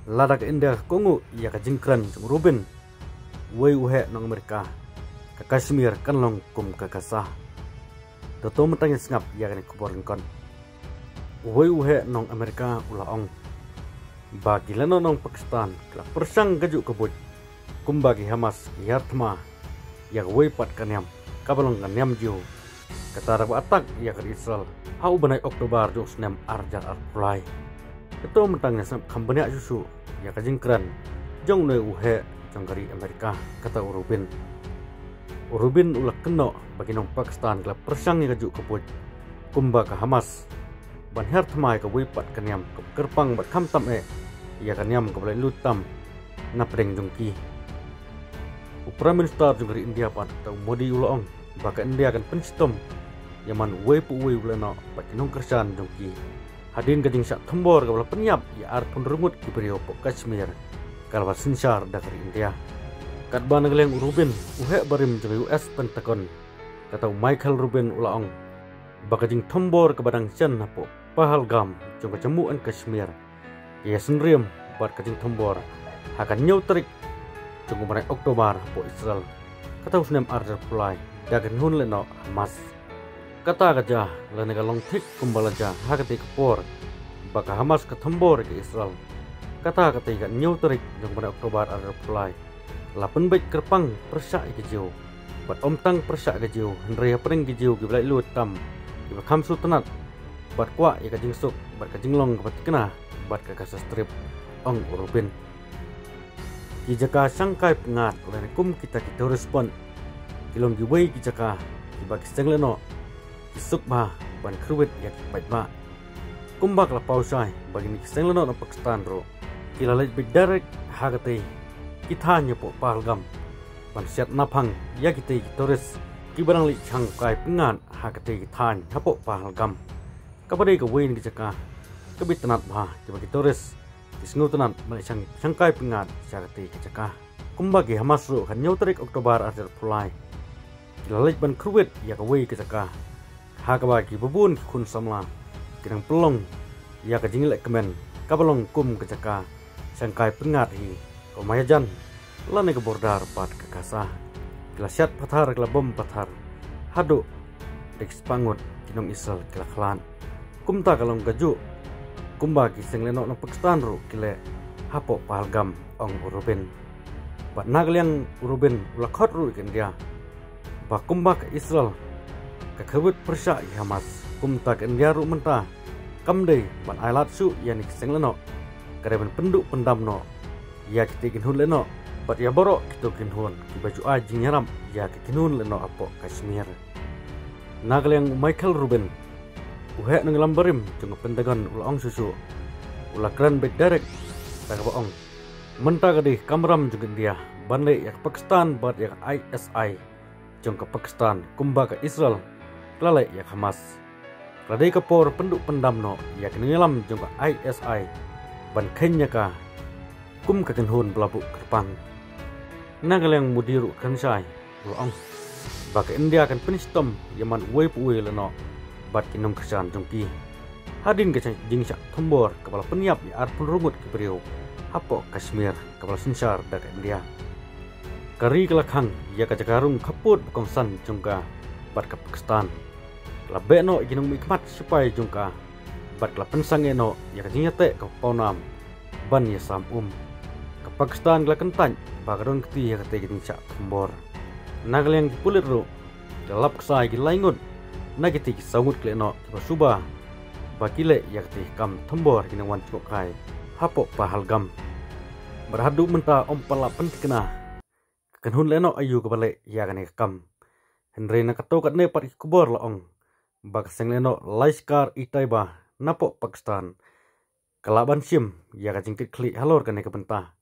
Lada ke India kongu ia ka jingkran jung Rubin wei uhe nong Amerika ka Kashmir kan long kum ka kasah to mentang sngap ia kan kubor kon wei uhe nong Amerika ulaong bagi leno nong Pakistan kala persang gaju kebut kum bagi Hamas yartma ia wei pat kanyam kabalong kanyam jiu kata rabu atak ia ke Israel hau banai Oktober jung snem arjar arpulai itu mentangnya kambanya susu ya kajingkran jong ne uhe jong dari Amerika kata Urubin ulah keno bagi nong Pakistan kala persang ya kaju kebut kumba ke Hamas ban her tmai ke wipat kanyam ke kerpang bat kam tam ya kanyam ke balai lutam na pedeng jongki Prime Minister jong dari India pan tau Modi ulaong baka India kan penstom yaman wei pu wei ulano bat nong kersan jongki hadin gading sak thembor kabla penyap ya ar pun rungut ki brio po Kashmir kalwa sinsar dari India kat ban ngeleng Rubin uhe barim jeng US Pentagon kata Michael Rubin ulaong bakajing thembor ke badang chen po Pahalgam jong kejemuan Kashmir ya senriam bat kajing thembor akan nyau terik jong marai Oktober po Israel kata usnem arjar pulai dagan hun leno Hamas kata gajah lenega long tik kumbalaja hakati kepor baka Hamas ketembor ke Israel kata ikan nyau terik jong pada Oktober ada pulai lapen baik kerpang persak ke jauh bat omtang persak ke jauh henry pering ke jauh ke belai lut tam ke kam sultanat bat kwa ya kajing suk bat kajing long bat kena bat ke kasas strip ong Urubin kijaka sangkai pengat lenekum kita respon kilom giwei kijaka kibagi sengleno isuk bah ban kruwit ya baik ba kumbak la pausai bagi ni sengleno na Pakistan ro kilalaj bidarek hagate kitanya po Pahalgam ban siat napang ya kita toris kibarang li changkai pengan hagate kitan hapo Pahalgam kabade ka wein kijaka kebitanat bah bagi toris kisnutunan malicang changkai pengan hagate kijaka kumbagi Hamas ro kan nyauterik Oktober akhir pulai kilalaj ban kruwit ya ka wei kijaka hakabagi bubun kun samla kirang pelong ya kajingilek kemen kabalong kum kejaka sangkai pengat hi komayajan lane ke bordar pat kekasah kilasiat pathar kila bom pathar hadu dek spangut kinong Israel kila klan kumta kalong gaju kumbagi sengleno no Pakistan ru kile hapo Pahalgam ong Urubin pat nagaliang Urubin ulakhot ru ikan dia ba kumbak Israel kakawit persa Hamas kumta ke India ru mentah kamde ban ailat su yanik sengleno kareban penduk pendamno ya kitikin hun leno bat ya borok kito kinhun ki baju ajing nyaram ya kikinun leno apo Kashmir nagleng Michael Rubin uhe ngelam barim jeng Pentagon ulaong susu ulakran baik direct tagabaong mentah gadi kamram jeng India banle ya Pakistan bat ya ISI jeng ke Pakistan kumba ke Israel lalai ya Hamas radai kapor penduk pendamno ya kenelam jongka ISI ban kenya ka kum kakenhun belabuk kerpang nagal yang mudiru kansai ulang baka India akan penistom yaman uwe puwe leno bat kinong kesan jongki hadin ke jingsak tombor kepala peniap ya arpun rungut ke beriau hapo Kashmir kepala sinsar dari India kari kelakang ya kajakarung kaput bukong san jongka bat ke Pakistan labe no ikinong mikmat supaya jungka bat la pensang eno ya kajinyate ke paunam ban ya sam ke Pakistan la kentan bagaron keti ya kate giting sak kembor nagal yang dipulir ro dalap ksai gi laingun nagiti sangut kleno ba suba bakile ya kate kam tembor kinang wan kai hapo Pahalgam berhadu menta ompala pentikna kenhun leno ayu ke balik ya kane kam Henry nakato kat ne pat kubor laong bak sengleno Laiskar Itaiba napo Pakistan kalaban sim ya kajingkit kli halor kane ke bentah